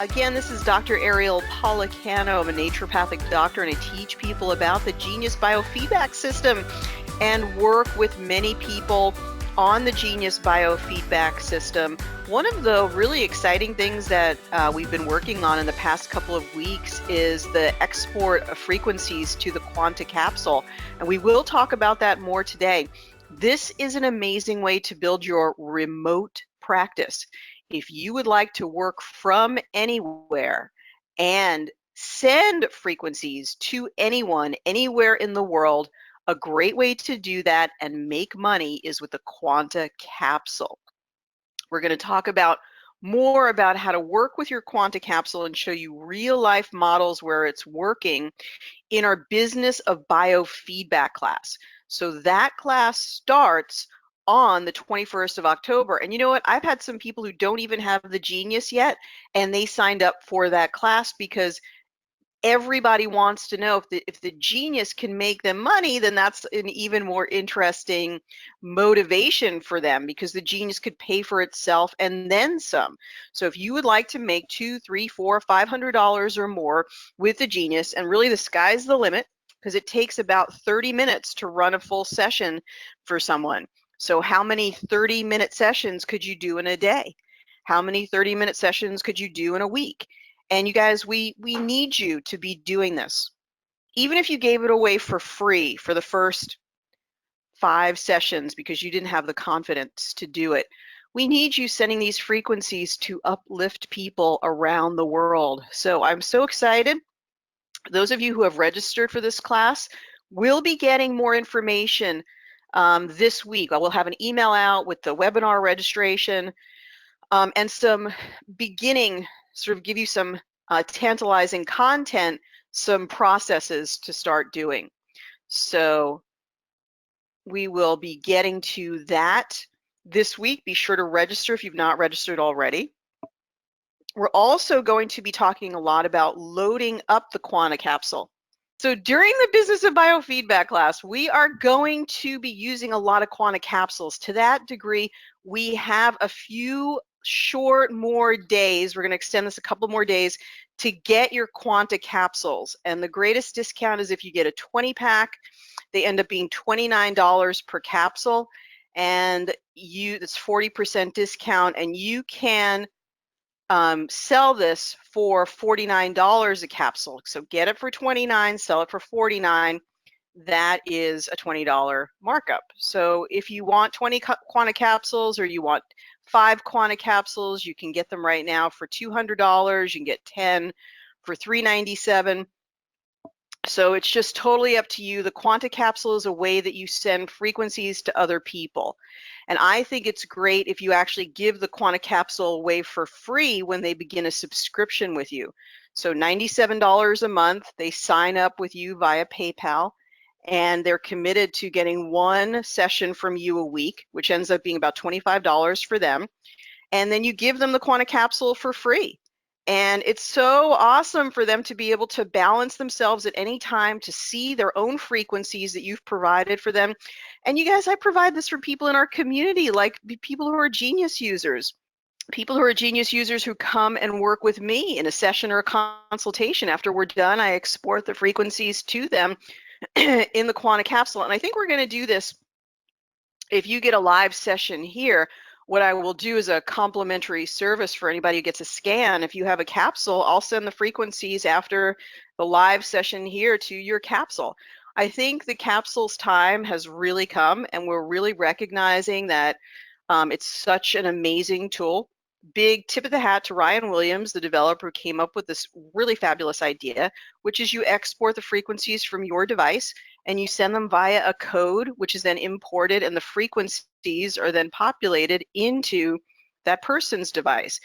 Again, this is Dr. Ariel Policano. I'm a naturopathic doctor, and I teach people about the Genius Biofeedback system and work with many people on the Genius Biofeedback system. One of the really exciting things that we've been working on in the past couple of weeks is the export of frequencies to the Quanta capsule, and we will talk about that more today. This is an amazing way to build your remote practice. If you would like to work from anywhere and send frequencies to anyone, anywhere in the world, a great way to do that and make money is with the Quanta capsule. We're going to talk about more about how to work with your Quanta capsule and show you real life models where it's working in our Business of Biofeedback class. So that class starts on the 21st of October. And you know what? I've had some people who don't even have the Genius yet, and they signed up for that class because everybody wants to know if the Genius can make them money, then that's an even more interesting motivation for them, because the Genius could pay for itself and then some. So if you would like to make $200, $300, $400, $500 or more with the Genius, and really the sky's the limit, because it takes about 30 minutes to run a full session for someone. So how many 30-minute sessions could you do in a day? How many 30-minute sessions could you do in a week? And you guys, we need you to be doing this. Even if you gave it away for free for the first 5 sessions because you didn't have the confidence to do it, we need you sending these frequencies to uplift people around the world. So I'm so excited. Those of you who have registered for this class will be getting more information this week. I will have an email out with the webinar registration and some beginning, sort of give you some tantalizing content, some processes to start doing. So we will be getting to that this week. Be sure to register if you've not registered already. We're also going to be talking a lot about loading up the Quanta capsule. So during the Business of Biofeedback class, we are going to be using a lot of Quanta capsules. To that degree, we have a few short more days. We're going to extend this a couple more days to get your Quanta capsules. And the greatest discount is if you get a 20-pack. They end up being $29 per capsule, and it's 40% discount, and you can sell this for $49 a capsule. So get it for $29, sell it for $49. That is a $20 markup. So if you want 20 Quanta capsules, or you want 5 Quanta capsules, you can get them right now for $200. You can get 10 for $397. So it's just totally up to you. The Quanta capsule is a way that you send frequencies to other people. And I think it's great if you actually give the Quanta capsule away for free when they begin a subscription with you. So $97 a month, they sign up with you via PayPal, and they're committed to getting 1 session from you a week, which ends up being about $25 for them. And then you give them the Quanta capsule for free. And it's so awesome for them to be able to balance themselves at any time, to see their own frequencies that you've provided for them. And you guys, I provide this for people in our community, like people who are Genius users. People who are Genius users who come and work with me in a session or a consultation. After we're done, I export the frequencies to them in the Quanta capsule. And I think we're going to do this. If you get a live session here, what I will do is a complimentary service for anybody who gets a scan. If you have a capsule, I'll send the frequencies after the live session here to your capsule. I think the capsule's time has really come, and we're really recognizing that it's such an amazing tool. Big tip of the hat to Ryan Williams, the developer who came up with this really fabulous idea, which is you export the frequencies from your device and you send them via a code, which is then imported, and the frequencies are then populated into that person's device.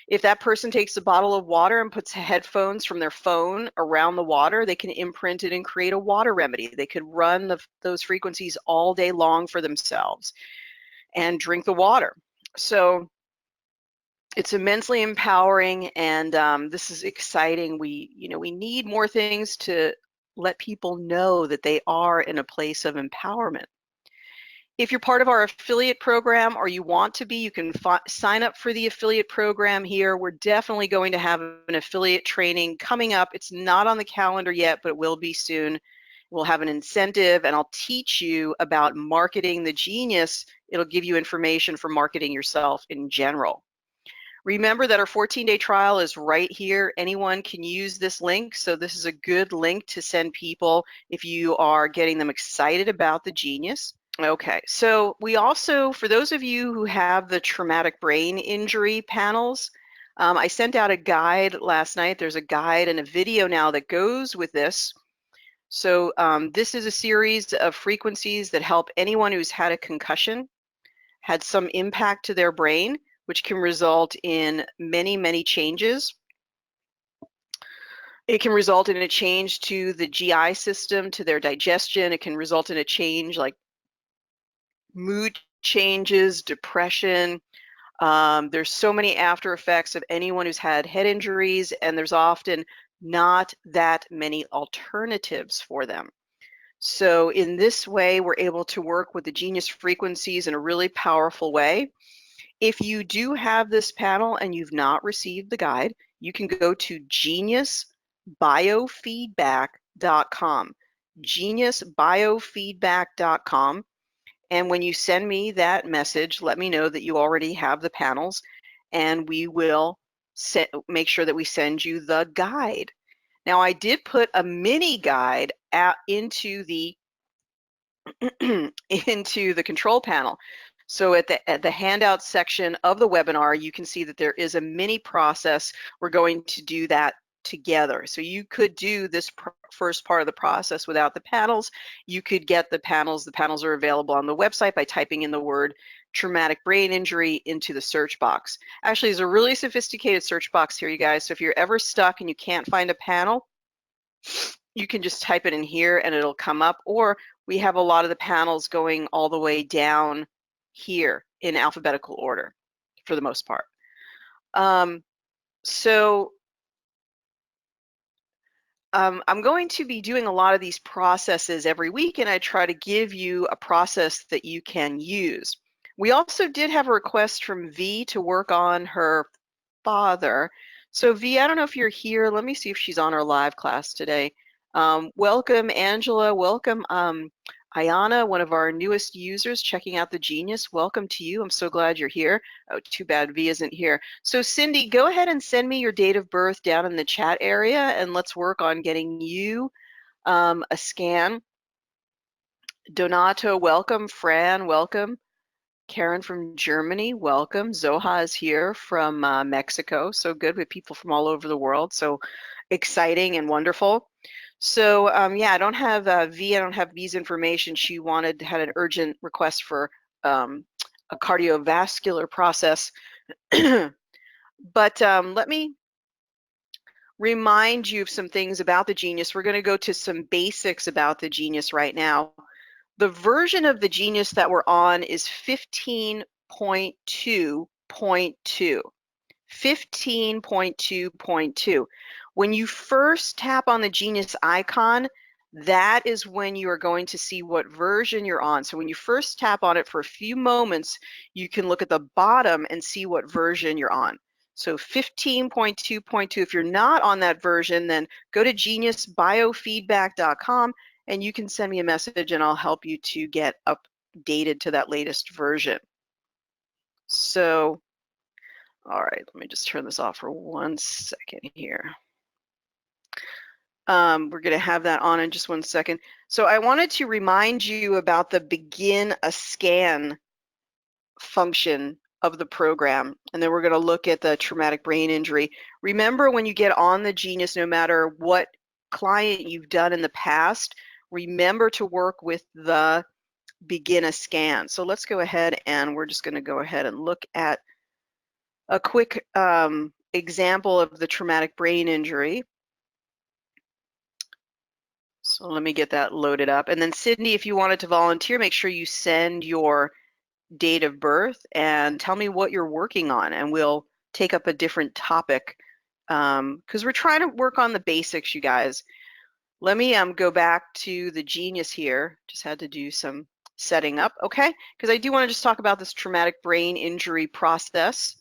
If that person takes a bottle of water and puts headphones from their phone around the water, they can imprint it and create a water remedy. They could run those frequencies all day long for themselves and drink the water. So it's immensely empowering, and this is exciting. We need more things to let people know that they are in a place of empowerment. If you're part of our affiliate program or you want to be, you can sign up for the affiliate program here. We're definitely going to have an affiliate training coming up. It's not on the calendar yet, but it will be soon. We'll have an incentive, and I'll teach you about marketing the genius. It'll give you information for marketing yourself in general. Remember that our 14-day trial is right here. Anyone can use this link, so this is a good link to send people if you are getting them excited about the genius. Okay, so we also, for those of you who have the traumatic brain injury panels, I sent out a guide last night. There's a guide and a video now that goes with this. So this is a series of frequencies that help anyone who's had a concussion, had some impact to their brain, which can result in many, many changes. It can result in a change to the GI system, to their digestion. It can result in a change like mood changes, depression. There's so many after effects of anyone who's had head injuries, and there's often not that many alternatives for them. So in this way, we're able to work with the genius frequencies in a really powerful way. If you do have this panel and you've not received the guide, you can go to geniusbiofeedback.com, geniusbiofeedback.com. And when you send me that message, let me know that you already have the panels, and we will make sure that we send you the guide. Now, I did put a mini guide into the into the control panel. So at the handout section of the webinar, you can see that there is a mini process. We're going to do that together. So you could do this first part of the process without the panels. You could get the panels. The panels are available on the website by typing in the word traumatic brain injury into the search box. Actually, there's a really sophisticated search box here, you guys. So if you're ever stuck and you can't find a panel, you can just type it in here and it'll come up. Or we have a lot of the panels going all the way down here in alphabetical order for the most part. I'm going to be doing a lot of these processes every week, and I try to give you a process that you can use. We also did have a request from V to work on her father. So V, I don't know if you're here. Let me see if she's on our live class today. Welcome, Angela. Welcome, Ayana, one of our newest users checking out the genius. Welcome to you. I'm so glad you're here. Oh, too bad V isn't here. So Cindy, go ahead and send me your date of birth down in the chat area, and let's work on getting you a scan. Donato, welcome. Fran, welcome. Karen from Germany, welcome. Zoha is here from Mexico. So good with people from all over the world. So exciting and wonderful. So yeah, I don't have V. I don't have V's information. She had an urgent request for a cardiovascular process. But let me remind you of some things about the genius. We're going to go to some basics about the genius right now. The version of the genius that we're on is 15.2.2. 15.2.2. When you first tap on the genius icon, that is when you are going to see what version you're on. So when you first tap on it for a few moments, you can look at the bottom and see what version you're on. So 15.2.2, if you're not on that version, then go to geniusbiofeedback.com and you can send me a message and I'll help you to get updated to that latest version. So, all right, let me just turn this off for 1 second here. We're going to have that on in just 1 second. So I wanted to remind you about the begin a scan function of the program, and then we're going to look at the traumatic brain injury. Remember, when you get on the genius, no matter what client you've done in the past, remember to work with the begin a scan. So let's go ahead and we're just going to go ahead and look at a quick example of the traumatic brain injury. So let me get that loaded up. And then Sydney, if you wanted to volunteer, make sure you send your date of birth and tell me what you're working on, and we'll take up a different topic because we're trying to work on the basics, you guys. Let me go back to the genius here. Just had to do some setting up, okay? Because I do want to just talk about this traumatic brain injury process.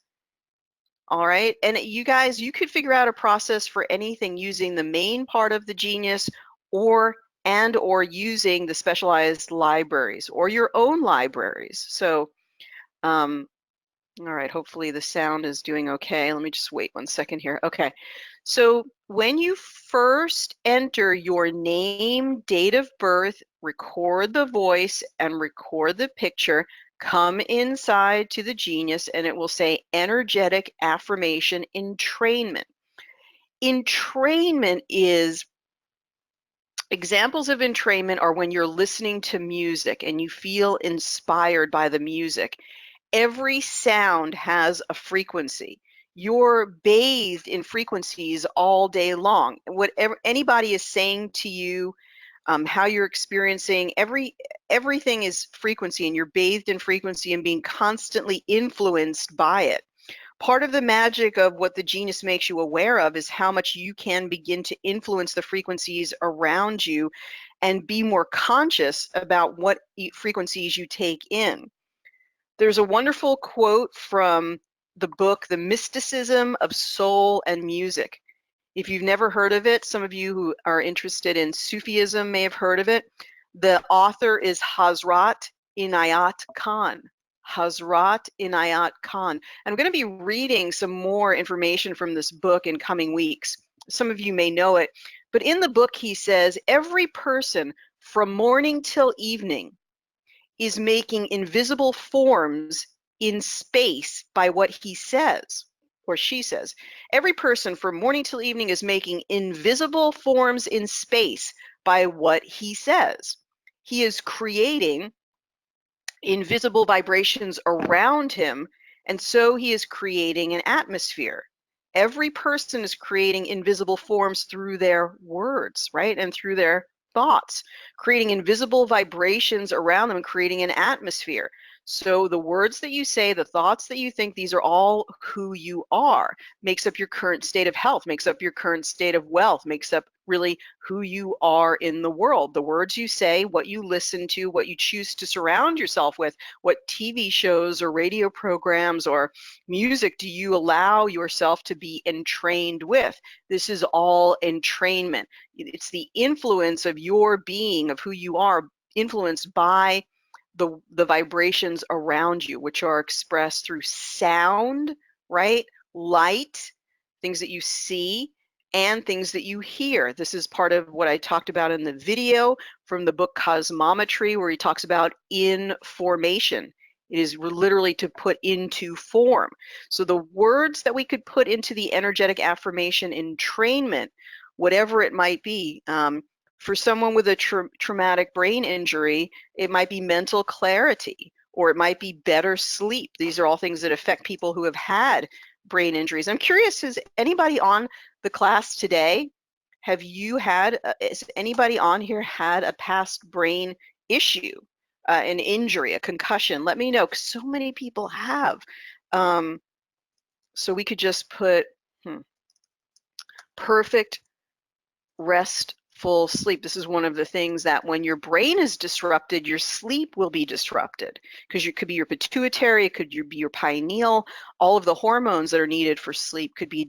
All right, and you guys, you could figure out a process for anything using the main part of the Genius or using the specialized libraries or your own libraries. So, all right, hopefully the sound is doing okay. Let me just wait 1 second here. Okay, so when you first enter your name, date of birth, record the voice, and record the picture, come inside to the Genius and it will say energetic affirmation entrainment. Entrainment is examples of entrainment are when you're listening to music and you feel inspired by the music. Every sound has a frequency. You're bathed in frequencies all day long. Whatever anybody is saying to you, how you're experiencing everything is frequency, and you're bathed in frequency and being constantly influenced by it. Part of the magic of what the Genius makes you aware of is how much you can begin to influence the frequencies around you and be more conscious about what frequencies you take in. There's a wonderful quote from the book, The Mysticism of Soul and Music. If you've never heard of it, some of you who are interested in Sufism may have heard of it. The author is Hazrat Inayat Khan. Hazrat Inayat Khan. And I'm going to be reading some more information from this book in coming weeks. Some of you may know it, but in the book he says, every person from morning till evening is making invisible forms in space by what he says or she says. Every person from morning till evening is making invisible forms in space by what he says. He is creating invisible vibrations around him, and so he is creating an atmosphere. Every person is creating invisible forms through their words, right? And through their thoughts, creating invisible vibrations around them and creating an atmosphere. So the words that you say, the thoughts that you think, these are all who you are. Makes up your current state of health, makes up your current state of wealth, makes up really who you are in the world. The words you say, what you listen to, what you choose to surround yourself with, what TV shows or radio programs or music do you allow yourself to be entrained with? This is all entrainment. It's the influence of your being, of who you are, influenced by the vibrations around you, which are expressed through sound, right? Light, things that you see, and things that you hear. This is part of what I talked about in the video from the book Cosmometry, where he talks about information. It is literally to put into form. So the words that we could put into the energetic affirmation entrainment, whatever it might be, for someone with a traumatic brain injury, it might be mental clarity, or it might be better sleep. These are all things that affect people who have had brain injuries. I'm curious, is anybody on the class today, have you had, is anybody on here had a past brain issue, an injury, a concussion? Let me know, because so many people have. So we could just put perfect restful sleep. This is one of the things that when your brain is disrupted, your sleep will be disrupted, because it could be your pituitary, it could be your pineal, all of the hormones that are needed for sleep could be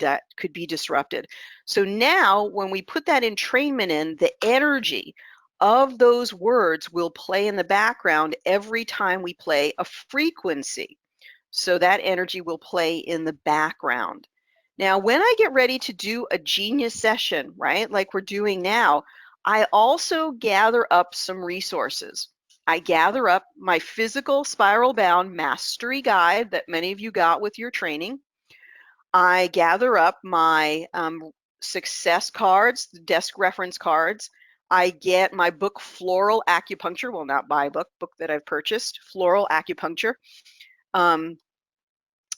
disrupted. So now when we put that entrainment in, the energy of those words will play in the background every time we play a frequency. So that energy will play in the background. Now, when I get ready to do a Genius session, right, like we're doing now, I also gather up some resources. I gather up my physical spiral bound mastery guide that many of you got with your training. I gather up my success cards, desk reference cards. I get my book, Floral Acupuncture. Well, not my book that I've purchased, Floral Acupuncture.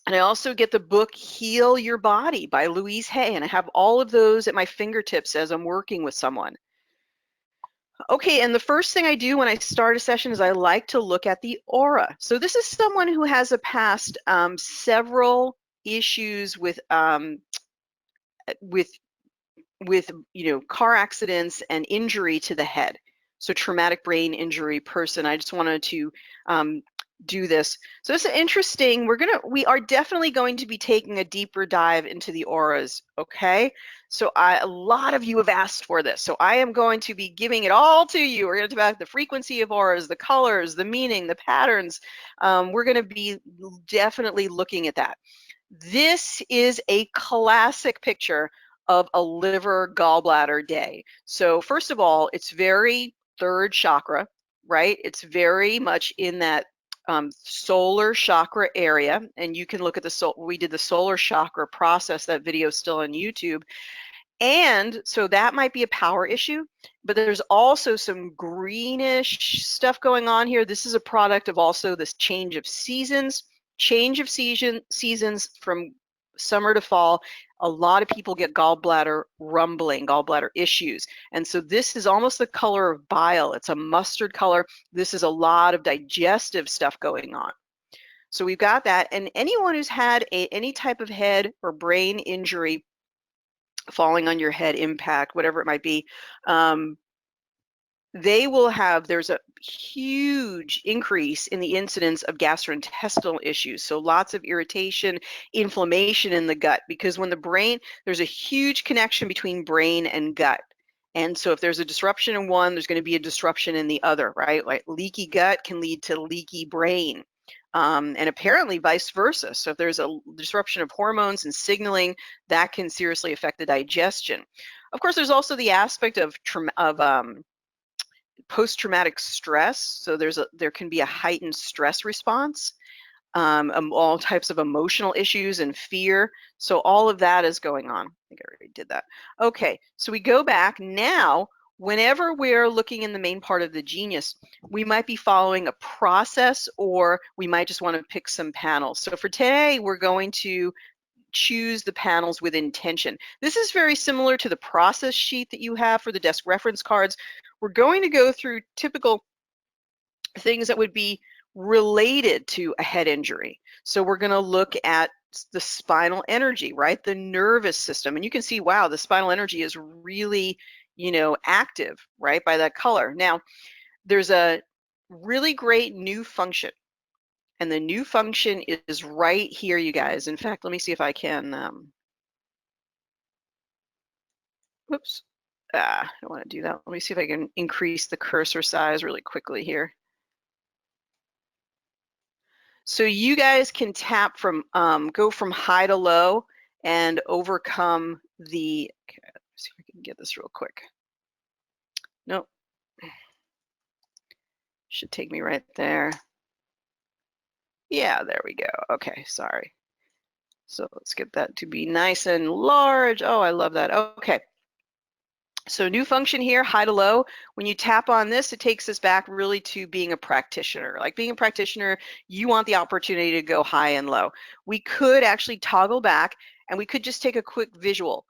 And I also get the book Heal Your Body by Louise Hay, and I have all of those at my fingertips as I'm working with someone. Okay, and the first thing I do when I start a session is I like to look at the aura. So this is someone who has a past several issues with car accidents and injury to the head. So traumatic brain injury person. I just wanted to do this. So this is interesting. We are definitely going to be taking a deeper dive into the auras, okay? So a lot of you have asked for this. So I am going to be giving it all to you. We're going to talk about the frequency of auras, the colors, the meaning, the patterns. We're going to be definitely looking at that. This is a classic picture of a liver gallbladder day. So first of all, it's very third chakra, right? It's very much in that solar chakra area. And you can look at we did the solar chakra process. That video is still on YouTube. And so that might be a power issue, but there's also some greenish stuff going on here. This is a product of also this change of seasons from summer to fall. A lot of people get gallbladder rumbling, gallbladder issues. And so this is almost the color of bile. It's a mustard color. This is a lot of digestive stuff going on. So we've got that. And anyone who's had any type of head or brain injury, falling on your head, impact, whatever it might be, there's a huge increase in the incidence of gastrointestinal issues. So lots of irritation, inflammation in the gut, because there's a huge connection between brain and gut. And so if there's a disruption in one, there's going to be a disruption in the other, right? Like leaky gut can lead to leaky brain. And apparently vice versa. So if there's a disruption of hormones and signaling, that can seriously affect the digestion. Of course, there's also the aspect of post-traumatic stress. So there can be a heightened stress response, all types of emotional issues and fear. So all of that is going on. I think I already did that. Okay, so we go back now. Whenever we're looking in the main part of the genius, we might be following a process, or we might just want to pick some panels. So for today, we're going to choose the panels with intention. This is very similar to the process sheet that you have for the desk reference cards. We're going to go through typical things that would be related to a head injury. So we're going to look at the spinal energy, right? The nervous system. And you can see, wow, the spinal energy is really, active, right, by that color. Now, there's a really great new function. And the new function is right here, you guys. In fact, let me see if I can, whoops. I don't want to do that. Let me see if I can increase the cursor size really quickly here. So you guys can tap from, go from high to low and overcome the, okay, let's see if I can get this real quick. Nope. Should take me right there. Yeah, there we go. Okay, sorry. So let's get that to be nice and large. Oh, I love that. Okay. So new function here, high to low. When you tap on this, it takes us back really to being a practitioner. Like being a practitioner, you want the opportunity to go high and low. We could actually toggle back, and we could just take a quick visual.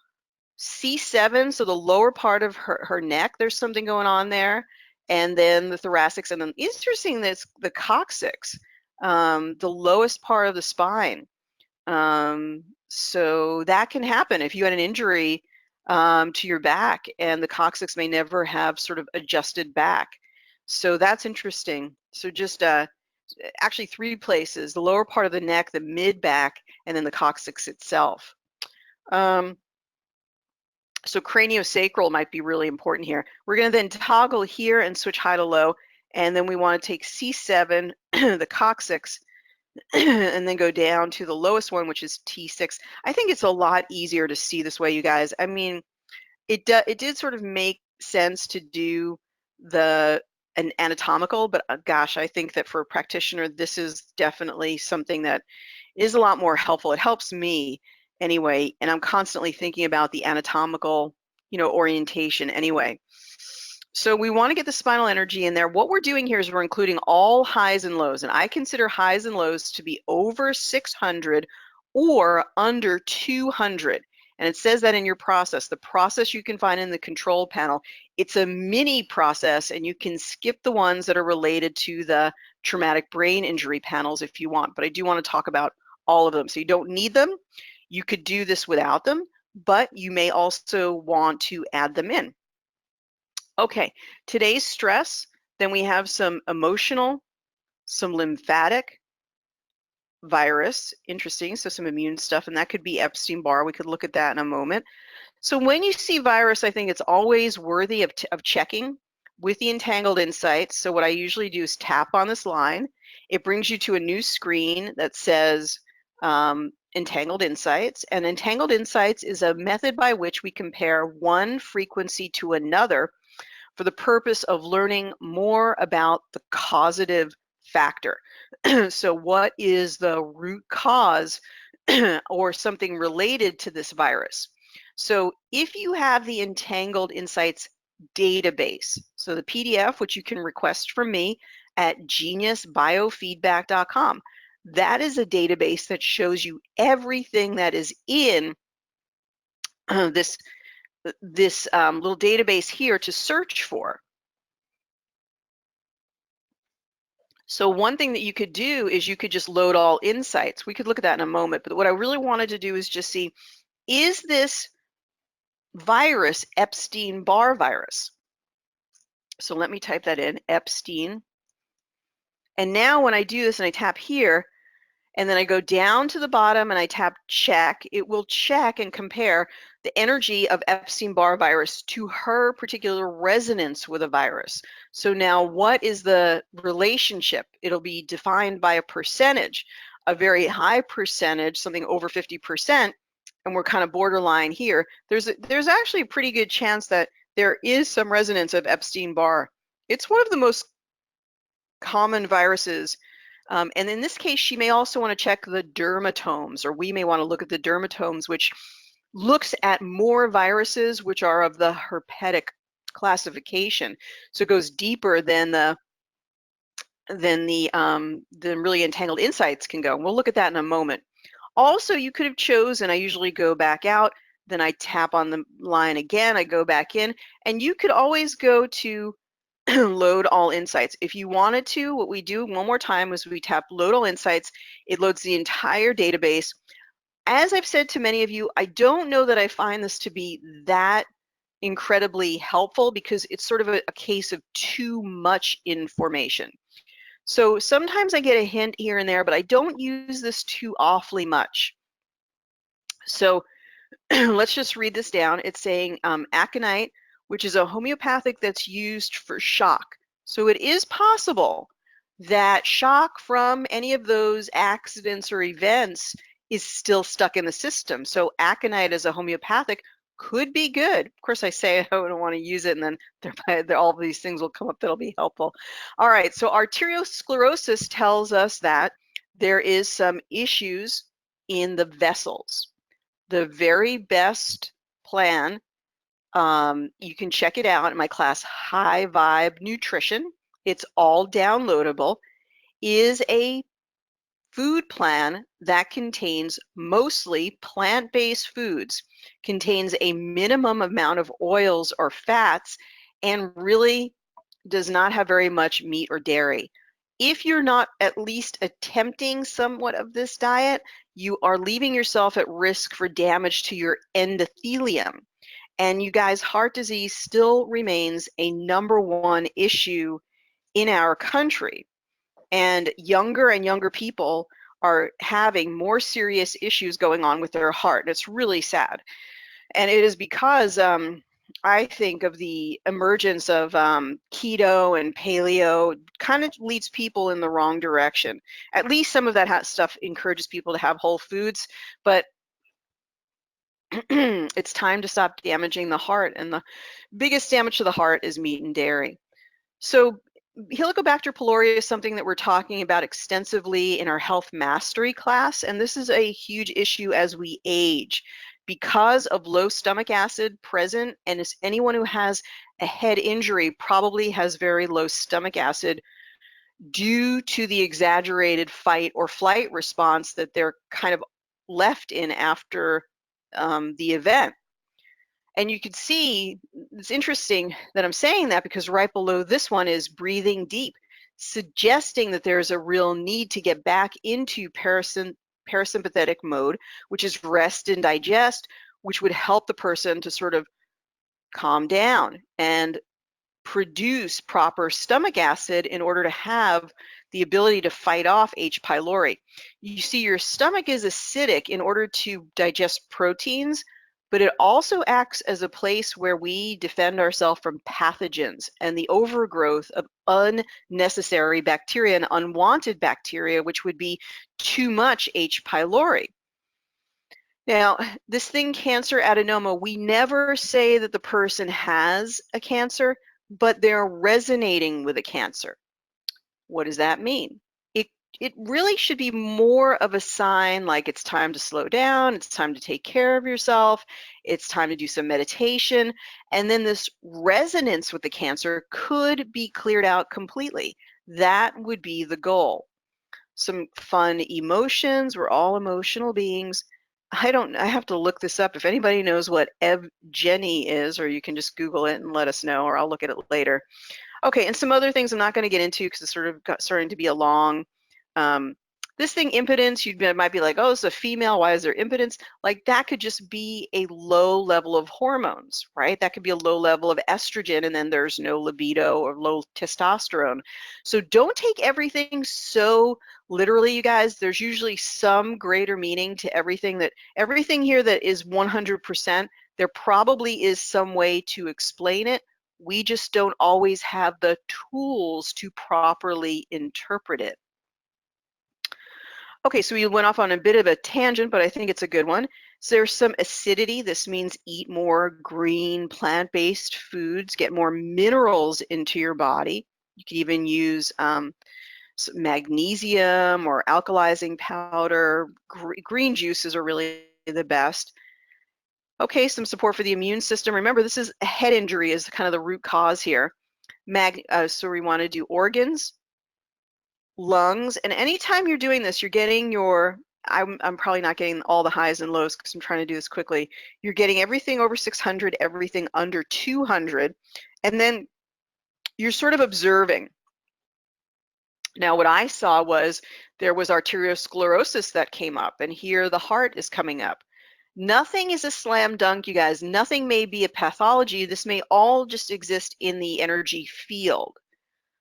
C7, so the lower part of her neck, there's something going on there. And then the thoracics, and then interesting that's the coccyx, the lowest part of the spine. So that can happen if you had an injury to your back, and the coccyx may never have sort of adjusted back. So that's interesting. So just actually 3 places: the lower part of the neck, the mid back, and then the coccyx itself. So craniosacral might be really important here. We're going to then toggle here and switch high to low, and then we want to take C7, the coccyx, and then go down to the lowest one, which is T6. I think it's a lot easier to see this way, you guys. I mean, it did sort of make sense to do an anatomical, but gosh, I think that for a practitioner, this is definitely something that is a lot more helpful. It helps me anyway, and I'm constantly thinking about the anatomical, orientation anyway. So we want to get the spinal energy in there. What we're doing here is we're including all highs and lows, and I consider highs and lows to be over 600 or under 200. And it says that in your process. The process you can find in the control panel. It's a mini process, and you can skip the ones that are related to the traumatic brain injury panels if you want. But I do want to talk about all of them. So you don't need them. You could do this without them, but you may also want to add them in. Okay, today's stress, then we have some emotional, some lymphatic, virus, interesting, so some immune stuff, and that could be Epstein-Barr. We could look at that in a moment. So when you see virus, I think it's always worthy of checking with the Entangled Insights. So what I usually do is tap on this line. It brings you to a new screen that says Entangled Insights. And Entangled Insights is a method by which we compare one frequency to another for the purpose of learning more about the causative factor. So what is the root cause or something related to this virus? So if you have the Entangled Insights database, so the PDF, which you can request from me at geniusbiofeedback.com, that is a database that shows you everything that is in this little database here to search for. So one thing that you could do is you could just load all insights. We could look at that in a moment, but what I really wanted to do is just see, is this virus Epstein-Barr virus? So let me type that in, Epstein. And now when I do this and I tap here, and then I go down to the bottom and I tap check, it will check and compare the energy of Epstein-Barr virus to her particular resonance with a virus. So now what is the relationship? It'll be defined by a percentage, a very high percentage, something over 50%, and we're kind of borderline here. There's actually a pretty good chance that there is some resonance of Epstein-Barr. It's one of the most common viruses. And in this case, she may also want to check the dermatomes, or we may want to look at the dermatomes, which looks at more viruses which are of the herpetic classification. So it goes deeper than the really Entangled Insights can go. And we'll look at that in a moment. Also, you could have chosen, I usually go back out, then I tap on the line again, I go back in, and you could always go to load all insights. If you wanted to, what we do one more time is we tap load all insights. It loads the entire database. As I've said to many of you, I don't know that I find this to be that incredibly helpful because it's sort of a case of too much information. So sometimes I get a hint here and there, but I don't use this too awfully much. So let's just read this down. It's saying aconite, which is a homeopathic that's used for shock. So it is possible that shock from any of those accidents or events is still stuck in the system. So aconite as a homeopathic could be good. Of course, I say I don't want to use it, and then all of these things will come up that'll be helpful. All right, so arteriosclerosis tells us that there is some issues in the vessels. The very best plan, you can check it out in my class, High Vibe Nutrition. It's all downloadable, is a food plan that contains mostly plant-based foods, contains a minimum amount of oils or fats, and really does not have very much meat or dairy. If you're not at least attempting somewhat of this diet, you are leaving yourself at risk for damage to your endothelium. And you guys, heart disease still remains a #1 issue in our country. And younger people are having more serious issues going on with their heart. It's really sad. And it is because I think of the emergence of keto and paleo kind of leads people in the wrong direction. At least some of that stuff encourages people to have whole foods, but it's time to stop damaging the heart. And the biggest damage to the heart is meat and dairy. So Helicobacter pylori is something that we're talking about extensively in our health mastery class, and this is a huge issue as we age. Because of low stomach acid present, and as anyone who has a head injury probably has very low stomach acid due to the exaggerated fight or flight response that they're kind of left in after the event. And you can see, it's interesting that I'm saying that because right below this one is breathing deep, suggesting that there's a real need to get back into parasympathetic mode, which is rest and digest, which would help the person to sort of calm down. And produce proper stomach acid in order to have the ability to fight off H. pylori. You see, your stomach is acidic in order to digest proteins, but it also acts as a place where we defend ourselves from pathogens and the overgrowth of unnecessary bacteria and unwanted bacteria, which would be too much H. pylori. Now, this thing, cancer adenoma, we never say that the person has a cancer, but they're resonating with a cancer. What does that mean? It really should be more of a sign like it's time to slow down, it's time to take care of yourself, it's time to do some meditation, and then this resonance with the cancer could be cleared out completely. That would be the goal. Some fun emotions. We're all emotional beings. I have to look this up. If anybody knows what Evgeny is, or you can just Google it and let us know, or I'll look at it later. Okay, and some other things I'm not going to get into because it's sort of starting to be a long, this thing, impotence, you might be like, oh, it's a female, why is there impotence? Like that could just be a low level of hormones, right? That could be a low level of estrogen and then there's no libido or low testosterone. So don't take everything so literally, you guys. There's usually some greater meaning to everything here that is 100%. There probably is some way to explain it. We just don't always have the tools to properly interpret it. Okay, so we went off on a bit of a tangent, but I think it's a good one. So there's some acidity. This means eat more green, plant-based foods, get more minerals into your body. You can even use magnesium or alkalizing powder. Green juices are really the best. Okay, some support for the immune system. Remember, this is a head injury is kind of the root cause here. So we want to do organs, lungs, and anytime you're doing this, you're getting your, I'm probably not getting all the highs and lows because I'm trying to do this quickly. You're getting everything over 600, everything under 200, and then you're sort of observing. Now, what I saw was there was arteriosclerosis that came up, and here the heart is coming up. Nothing is a slam dunk, you guys. Nothing may be a pathology. This may all just exist in the energy field.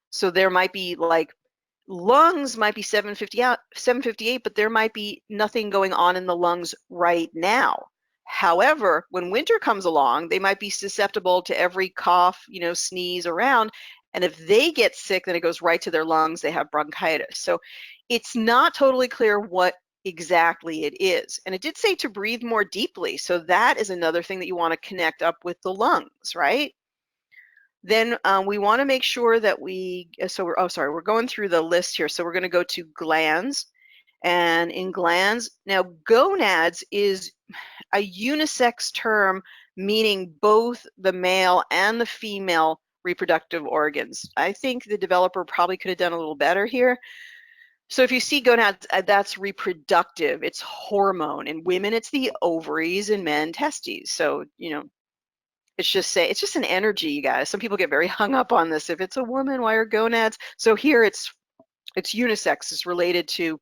So there might be like lungs might be 758, but there might be nothing going on in the lungs right now. However, when winter comes along, they might be susceptible to every cough, sneeze around. And if they get sick, then it goes right to their lungs. They have bronchitis. So it's not totally clear what exactly it is. And it did say to breathe more deeply. So that is another thing that you want to connect up with the lungs, right? Then we want to make sure that we're going through the list here. So we're going to go to glands. And in glands, now gonads is a unisex term meaning both the male and the female reproductive organs. I think the developer probably could have done a little better here. So if you see gonads, that's reproductive. It's hormone. In women, it's the ovaries, and men, testes. So, it's just an energy, you guys. Some people get very hung up on this. If it's a woman, why are gonads? So here it's unisex. It's related to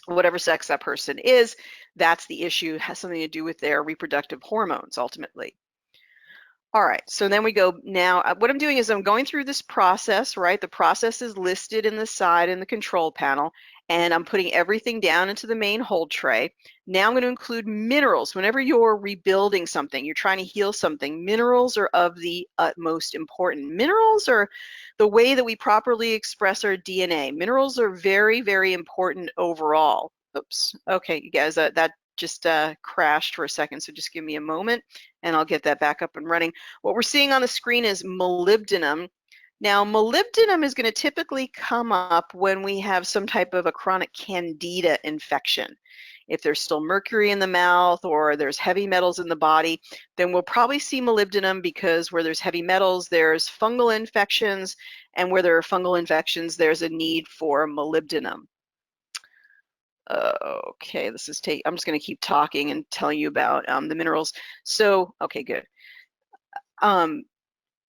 whatever sex that person is. That's the issue. It has something to do with their reproductive hormones ultimately. All right, so then we go now. What I'm doing is I'm going through this process, right? The process is listed in the side in the control panel, and I'm putting everything down into the main hold tray. Now I'm going to include minerals. Whenever you're rebuilding something, you're trying to heal something, minerals are of the utmost important. Minerals are the way that we properly express our DNA. Minerals are very, very important overall. Oops. Okay, you guys, that just crashed for a second, so just give me a moment and I'll get that back up and running. What we're seeing on the screen is molybdenum. Now, molybdenum is going to typically come up when we have some type of a chronic candida infection. If there's still mercury in the mouth or there's heavy metals in the body, then we'll probably see molybdenum, because where there's heavy metals, there's fungal infections, and where there are fungal infections, there's a need for molybdenum. Okay, I'm just going to keep talking and telling you about the minerals. So, okay, good.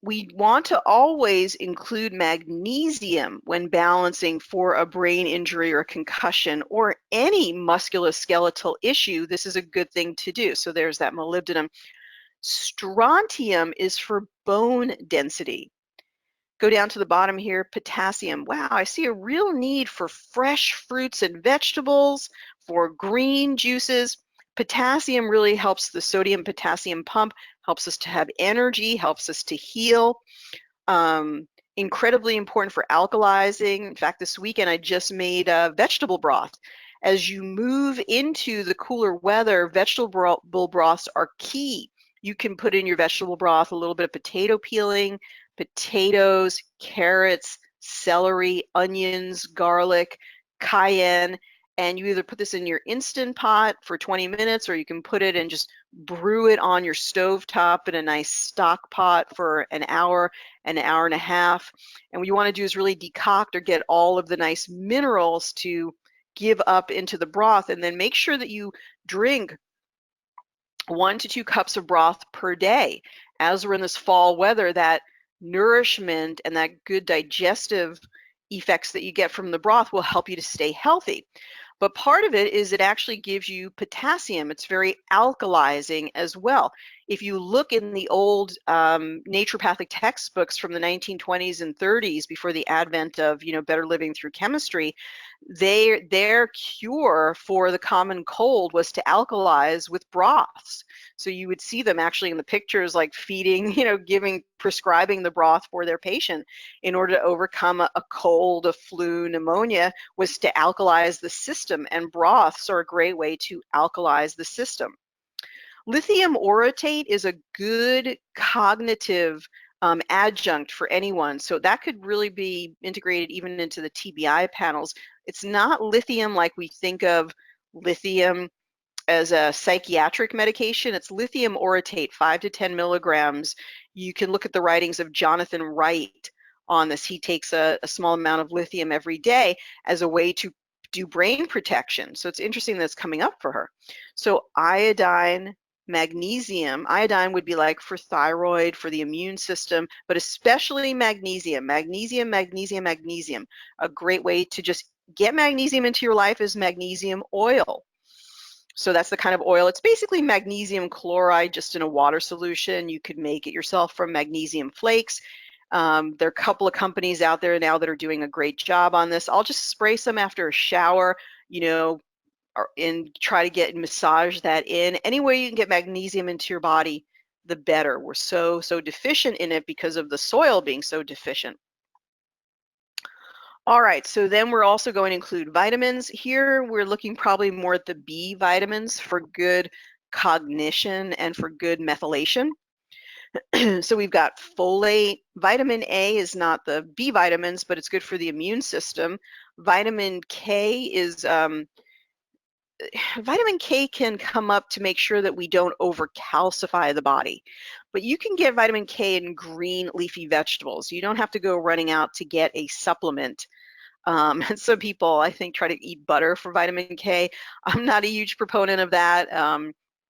We want to always include magnesium when balancing for a brain injury or concussion or any musculoskeletal issue. This is a good thing to do. So there's that molybdenum. Strontium is for bone density. Go down to the bottom here, potassium. Wow, I see a real need for fresh fruits and vegetables, for green juices. Potassium really helps the sodium potassium pump, helps us to have energy, helps us to heal. Incredibly important for alkalizing. In fact, this weekend I just made vegetable broth. As you move into the cooler weather, vegetable broths are key. You can put in your vegetable broth a little bit of potato peeling, potatoes, carrots, celery, onions, garlic, cayenne, and you either put this in your Instant Pot for 20 minutes or you can put it and just brew it on your stove top in a nice stock pot for an hour and a half. And what you want to do is really decoct or get all of the nice minerals to give up into the broth, and then make sure that you drink 1 to 2 cups of broth per day. As we're in this fall weather, that nourishment and that good digestive effects that you get from the broth will help you to stay healthy. But part of it is it actually gives you potassium. It's very alkalizing as well. If you look in the old naturopathic textbooks from the 1920s and 30s, before the advent of better living through chemistry, their cure for the common cold was to alkalize with broths. So you would see them actually in the pictures, like feeding, prescribing the broth for their patient in order to overcome a cold, a flu, pneumonia, was to alkalize the system. And broths are a great way to alkalize the system. Lithium orotate is a good cognitive adjunct for anyone. So that could really be integrated even into the TBI panels. It's not lithium like we think of lithium as a psychiatric medication. It's lithium orotate, 5 to 10 milligrams. You can look at the writings of Jonathan Wright on this. He takes a small amount of lithium every day as a way to do brain protection. So it's interesting that it's coming up for her. So iodine, magnesium. Iodine would be like for thyroid, for the immune system, but especially magnesium. Magnesium, magnesium, magnesium. A great way to just get magnesium into your life is magnesium oil. So that's the kind of oil. It's basically magnesium chloride just in a water solution. You could make it yourself from magnesium flakes. There are a couple of companies out there now that are doing a great job on this. I'll just spray some after a shower, and try to massage that in. Any way you can get magnesium into your body, the better. We're so deficient in it because of the soil being so deficient. All right, so then we're also going to include vitamins. Here we're looking probably more at the B vitamins for good cognition and for good methylation. So we've got folate. Vitamin A is not the B vitamins, but it's good for the immune system. Vitamin K is vitamin K can come up to make sure that we don't overcalcify the body. But you can get vitamin K in green leafy vegetables. You don't have to go running out to get a supplement. And some people, I think, try to eat butter for vitamin K. I'm not a huge proponent of that.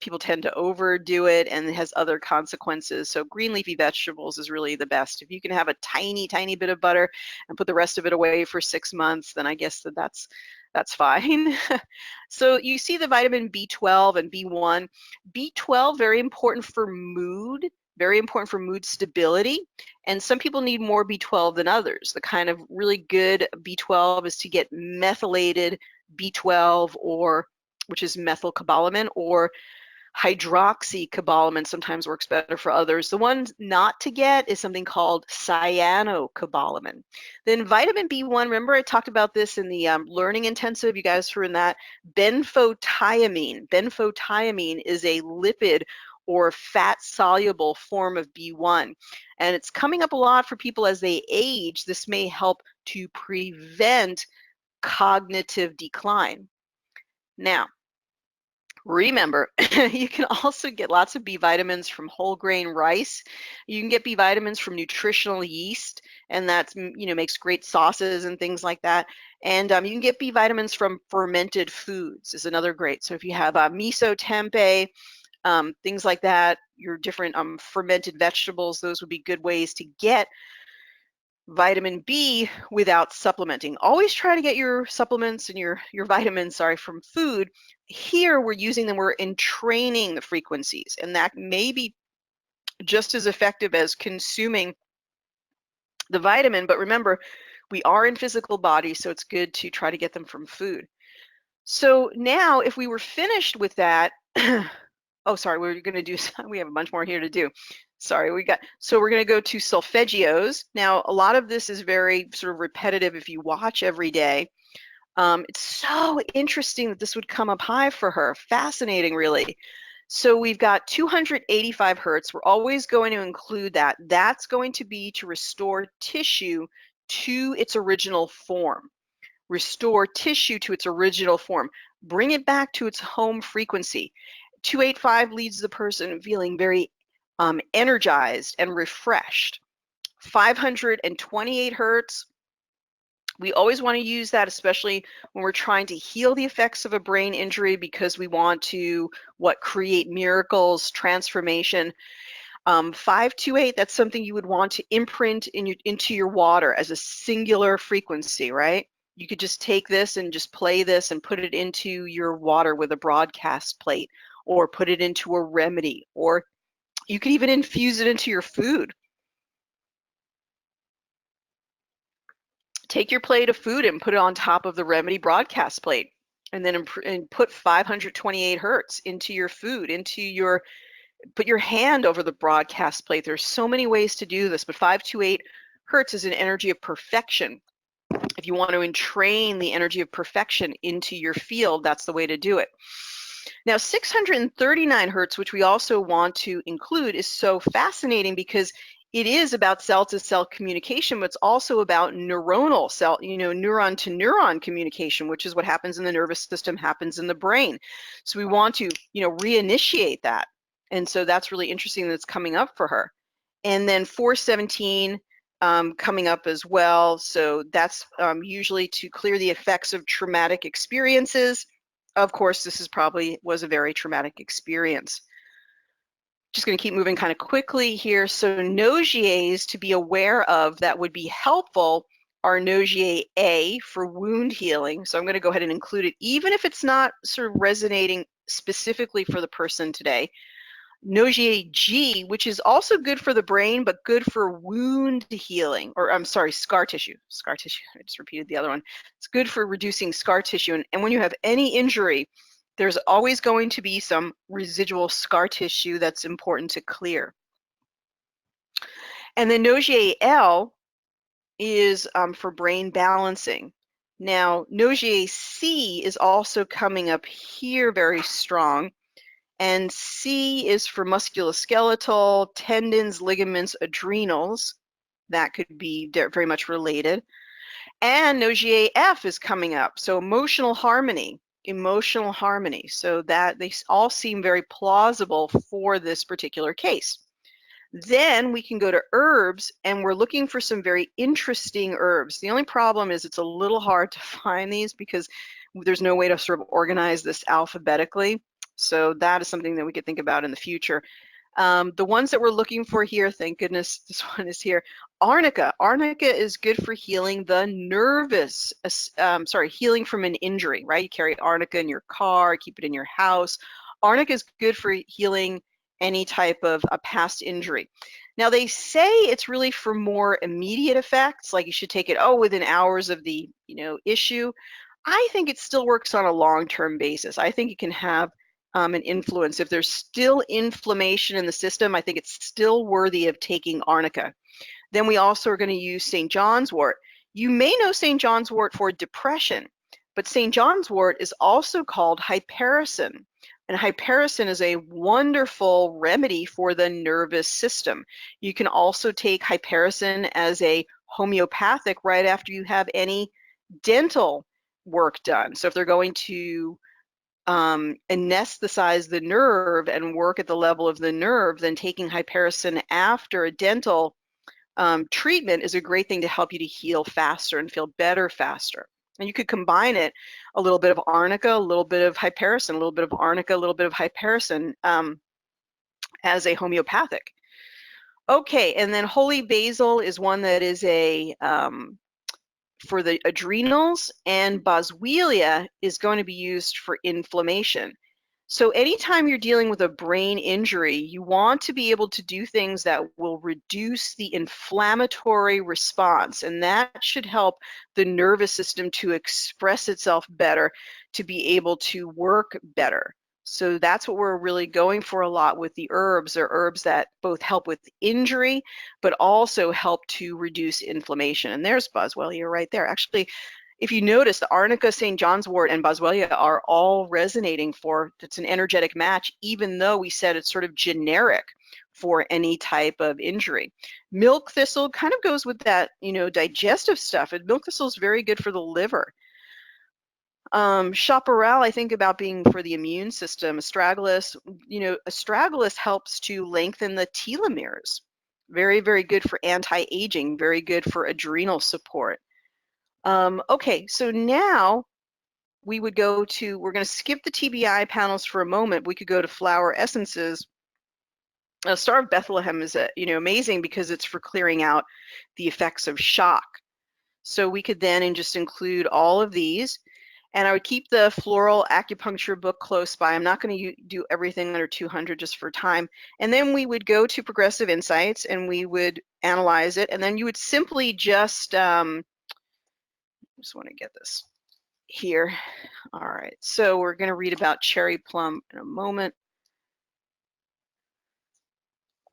People tend to overdo it, and it has other consequences. So green leafy vegetables is really the best. If you can have a tiny, tiny bit of butter and put the rest of it away for 6 months, then I guess that's fine. So you see the vitamin B12 and B1. B12, very important for mood, very important for mood stability. And some people need more B12 than others. The kind of really good B12 is to get methylated B12, which is methylcobalamin, or hydroxycobalamin sometimes works better for others. The one not to get is something called cyanocobalamin. Then vitamin B1, remember I talked about this in the learning intensive, you guys were in that. Benfotiamine. Benfotiamine is a lipid or fat-soluble form of B1. And it's coming up a lot for people as they age. This may help to prevent cognitive decline. Now, remember, you can also get lots of B vitamins from whole grain rice. You can get B vitamins from nutritional yeast, and that makes great sauces and things like that. And you can get B vitamins from fermented foods is another great. So if you have miso, tempeh, things like that, your different fermented vegetables, those would be good ways to get vitamin B without supplementing. Always try to get your supplements and your vitamins, from food. Here we're using them, we're entraining the frequencies, and that may be just as effective as consuming the vitamin. But remember, we are in physical bodies, so it's good to try to get them from food. So now if we were finished with that, oh, sorry, we're going to do, we have a bunch more here to do. Sorry, so we're going to go to solfeggios. Now, a lot of this is very sort of repetitive if you watch every day. It's so interesting that this would come up high for her. Fascinating, really. So we've got 285 hertz. We're always going to include that. That's going to be to restore tissue to its original form. Restore tissue to its original form. Bring it back to its home frequency. 285 leaves the person feeling very energized and refreshed. 528 hertz, we always want to use that, especially when we're trying to heal the effects of a brain injury, because we want to create miracles, transformation. 528, that's something you would want to imprint into your water as a singular frequency, right? You could just take this and just play this and put it into your water with a broadcast plate, or put it into a remedy, or you could even infuse it into your food. Take your plate of food and put it on top of the remedy broadcast plate, and then put 528 hertz into your food, put your hand over the broadcast plate. There's so many ways to do this, but 528 hertz is an energy of perfection. If you want to entrain the energy of perfection into your field, that's the way to do it. Now, 639 hertz, which we also want to include, is so fascinating because it is about cell-to-cell communication, but it's also about neuronal cell, neuron to neuron communication, which is what happens in the nervous system, happens in the brain. So we want to, reinitiate that. And so that's really interesting that's coming up for her. And then 417 coming up as well. So that's usually to clear the effects of traumatic experiences. Of course, this was a very traumatic experience. Just going to keep moving kind of quickly here. So Nogiers to be aware of that would be helpful are Nogier A for wound healing. So I'm going to go ahead and include it, even if it's not sort of resonating specifically for the person today. Nogier G, which is also good for the brain, but good for wound healing, or I'm sorry, scar tissue. Scar tissue, I just repeated the other one. It's good for reducing scar tissue. And when you have any injury, there's always going to be some residual scar tissue that's important to clear. And then Nogier L is for brain balancing. Now, Nogier C is also coming up here very strong. And C is for musculoskeletal, tendons, ligaments, adrenals. That could be very much related. And Nogier F is coming up. So emotional harmony. So that they all seem very plausible for this particular case. Then we can go to herbs, and we're looking for some very interesting herbs. The only problem is it's a little hard to find these because there's no way to sort of organize this alphabetically. So that is something that we could think about in the future. The ones that we're looking for here, thank goodness this one is here. Arnica. Arnica is good for healing the nervous, healing from an injury, right? You carry arnica in your car, keep it in your house. Arnica is good for healing any type of a past injury. Now they say it's really for more immediate effects, like you should take it within hours of the issue. I think it still works on a long-term basis. I think it can have an influence. If there's still inflammation in the system, I think it's still worthy of taking arnica. Then we also are going to use St. John's wort. You may know St. John's wort for depression, but St. John's wort is also called hypericin. And hypericin is a wonderful remedy for the nervous system. You can also take hypericin as a homeopathic right after you have any dental work done. So if they're going to anesthetize the nerve and work at the level of the nerve, then taking hypericin after a dental treatment is a great thing to help you to heal faster and feel better faster. And you could combine it, a little bit of arnica, a little bit of hypericin, a little bit of arnica, a little bit of hypericin as a homeopathic. Okay, and then holy basil is one that is a for the adrenals, and boswellia is going to be used for inflammation. So anytime you're dealing with a brain injury, you want to be able to do things that will reduce the inflammatory response, and that should help the nervous system to express itself better, to be able to work better. So that's what we're really going for a lot with the herbs. They're herbs that both help with injury, but also help to reduce inflammation. And there's Boswellia right there. Actually, if you notice, the arnica, St. John's wort, and boswellia are all resonating for, it's an energetic match, even though we said it's sort of generic for any type of injury. Milk thistle kind of goes with that, digestive stuff. And milk thistle is very good for the liver. Chaparral, I think about being for the immune system. Astragalus, astragalus helps to lengthen the telomeres. Very, very good for anti-aging, very good for adrenal support. Okay, so now we're going to skip the TBI panels for a moment. We could go to flower essences. Star of Bethlehem is amazing because it's for clearing out the effects of shock. So we could then just include all of these, and I would keep the floral acupuncture book close by. I'm not going to do everything under 200 just for time. And then we would go to Progressive Insights and we would analyze it, and then you would simply just want to get this here. All right, so we're going to read about cherry plum in a moment.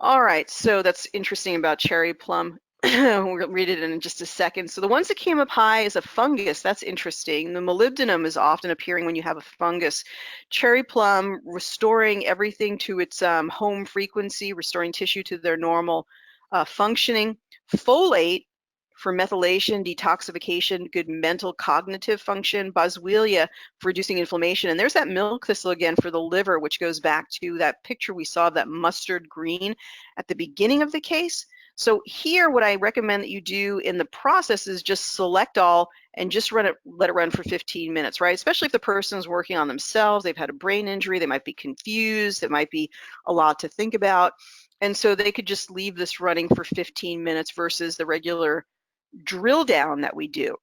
All right, so that's interesting about cherry plum. We'll read it in just a second. So the ones that came up high is a fungus. That's interesting. The molybdenum is often appearing when you have a fungus. Cherry plum, restoring everything to its home frequency, restoring tissue to their normal functioning. Folate for methylation, detoxification, good mental cognitive function. Boswellia for reducing inflammation. And there's that milk thistle again for the liver, which goes back to that picture we saw of that mustard green at the beginning of the case. So here, what I recommend that you do in the process is just select all and just let it run for 15 minutes, right? Especially if the person is working on themselves, they've had a brain injury, they might be confused, it might be a lot to think about. And so they could just leave this running for 15 minutes versus the regular drill down that we do.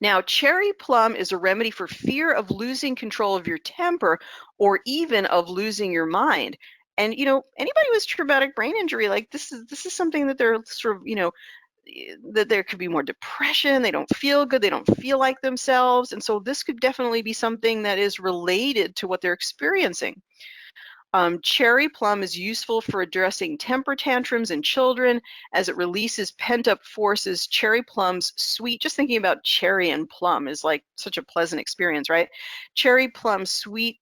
Now, cherry plum is a remedy for fear of losing control of your temper or even of losing your mind. And anybody with traumatic brain injury, like this is something that they're sort of, that there could be more depression, they don't feel good, they don't feel like themselves. And so this could definitely be something that is related to what they're experiencing. Cherry plum is useful for addressing temper tantrums in children as it releases pent-up forces. Cherry plum's sweet, just thinking about cherry and plum is like such a pleasant experience, right? Cherry plum's sweet,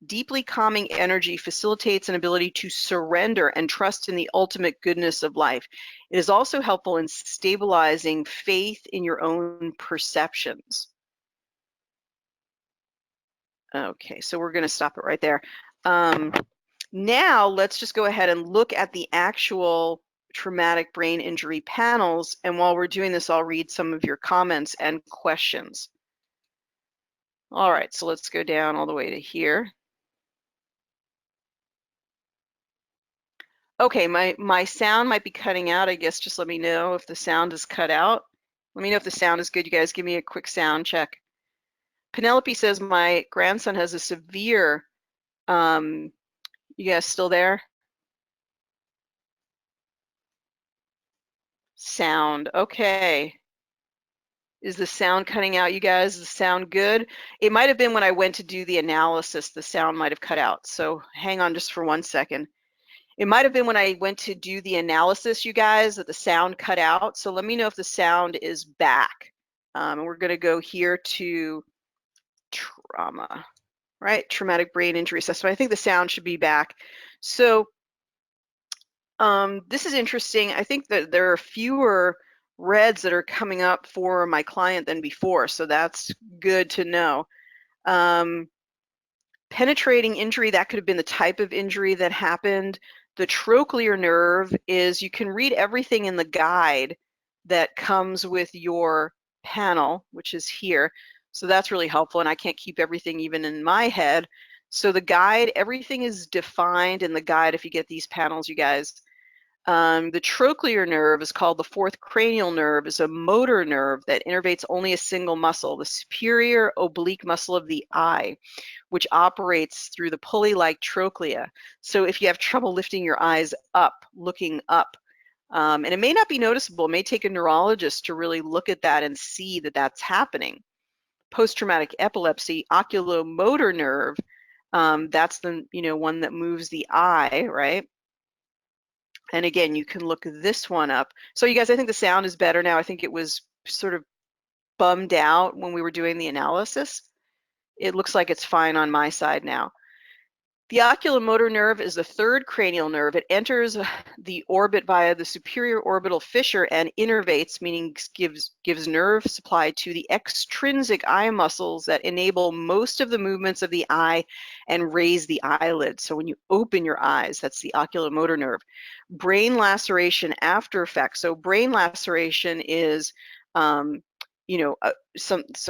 deeply calming energy facilitates an ability to surrender and trust in the ultimate goodness of life. It is also helpful in stabilizing faith in your own perceptions. Okay, so we're going to stop it right there. Now let's just go ahead and look at the actual traumatic brain injury panels. And while we're doing this, I'll read some of your comments and questions. All right, so let's go down all the way to here. Okay, my sound might be cutting out. I guess just let me know if the sound is cut out. Let me know if the sound is good. You guys give me a quick sound check. Penelope says my grandson has a severe, you guys still there? Sound, okay. Is the sound cutting out, you guys? Does the sound good? It might have been when I went to do the analysis, the sound might have cut out. So hang on just for 1 second. It might have been when I went to do the analysis, you guys, that the sound cut out. So let me know if the sound is back. And we're going to go here to trauma, right? Traumatic brain injury assessment. I think the sound should be back. So this is interesting. I think that there are fewer reds that are coming up for my client than before, so that's good to know. Penetrating injury, that could have been the type of injury that happened. The trochlear nerve is, you can read everything in the guide that comes with your panel, which is here. So that's really helpful, and I can't keep everything even in my head. So the guide, everything is defined in the guide if you get these panels, you guys. The trochlear nerve is called the fourth cranial nerve, is a motor nerve that innervates only a single muscle, the superior oblique muscle of the eye, which operates through the pulley-like trochlea. So if you have trouble lifting your eyes up, looking up, and it may not be noticeable, it may take a neurologist to really look at that and see that that's happening. Post-traumatic epilepsy, oculomotor nerve, that's the one that moves the eye, right? And again, you can look this one up. So you guys, I think the sound is better now. I think it was sort of bummed out when we were doing the analysis. It looks like it's fine on my side now. The oculomotor nerve is the third cranial nerve. It enters the orbit via the superior orbital fissure and innervates, meaning gives nerve supply to the extrinsic eye muscles that enable most of the movements of the eye and raise the eyelids. So when you open your eyes, that's the oculomotor nerve. Brain laceration after effects. So brain laceration is some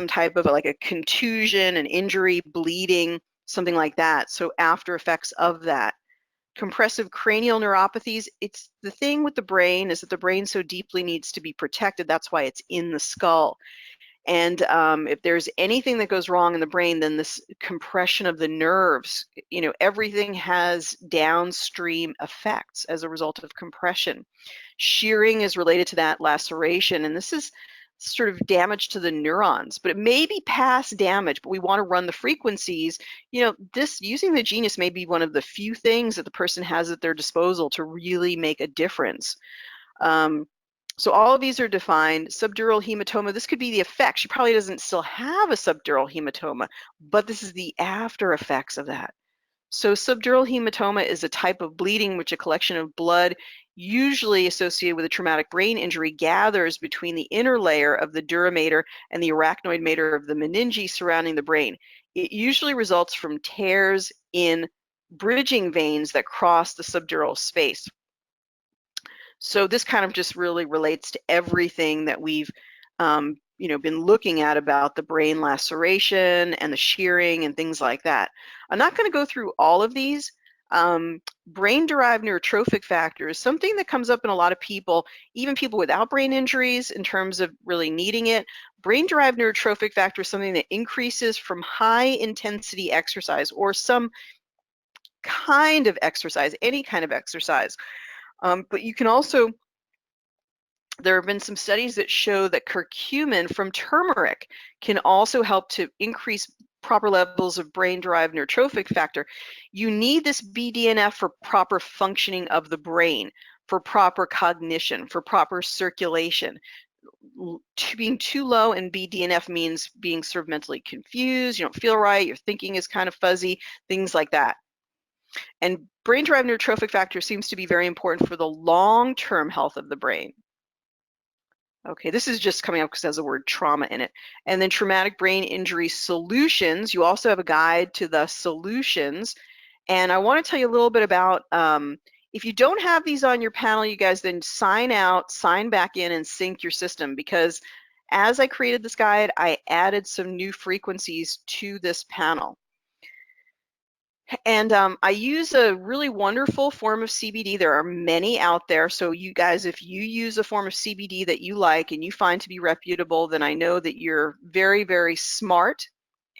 type of like a contusion, an injury, bleeding, something like that. So after effects of that. Compressive cranial neuropathies, it's the thing with the brain is that the brain so deeply needs to be protected. That's why it's in the skull. And if there's anything that goes wrong in the brain, then this compression of the nerves, everything has downstream effects as a result of compression. Shearing is related to that laceration, and this is sort of damage to the neurons, but it may be past damage, but we want to run the frequencies. This using the Genius may be one of the few things that the person has at their disposal to really make a difference. So all of these are defined. Subdural hematoma, this could be the effect. She probably doesn't still have a subdural hematoma, but this is the after effects of that. So subdural hematoma is a type of bleeding which a collection of blood, usually associated with a traumatic brain injury, gathers between the inner layer of the dura mater and the arachnoid mater of the meninges surrounding the brain. It usually results from tears in bridging veins that cross the subdural space. So this kind of just really relates to everything that we've been looking at about the brain laceration and the shearing and things like that. I'm not going to go through all of these. Brain-derived neurotrophic factor is something that comes up in a lot of people, even people without brain injuries, in terms of really needing it. Brain-derived neurotrophic factor is something that increases from high-intensity exercise or some kind of exercise, any kind of exercise. But you can also, there have been some studies that show that curcumin from turmeric can also help to increase proper levels of brain-derived neurotrophic factor. You need this BDNF for proper functioning of the brain, for proper cognition, for proper circulation. Being too low in BDNF means being sort of mentally confused, you don't feel right, your thinking is kind of fuzzy, things like that. And brain-derived neurotrophic factor seems to be very important for the long-term health of the brain. Okay, this is just coming up because it has the word trauma in it. And then traumatic brain injury solutions. You also have a guide to the solutions. And I want to tell you a little bit about, if you don't have these on your panel, you guys then sign out, sign back in, and sync your system, because as I created this guide, I added some new frequencies to this panel. And I use a really wonderful form of CBD. There are many out there. So you guys, if you use a form of CBD that you like and you find to be reputable, then I know that you're very, very smart,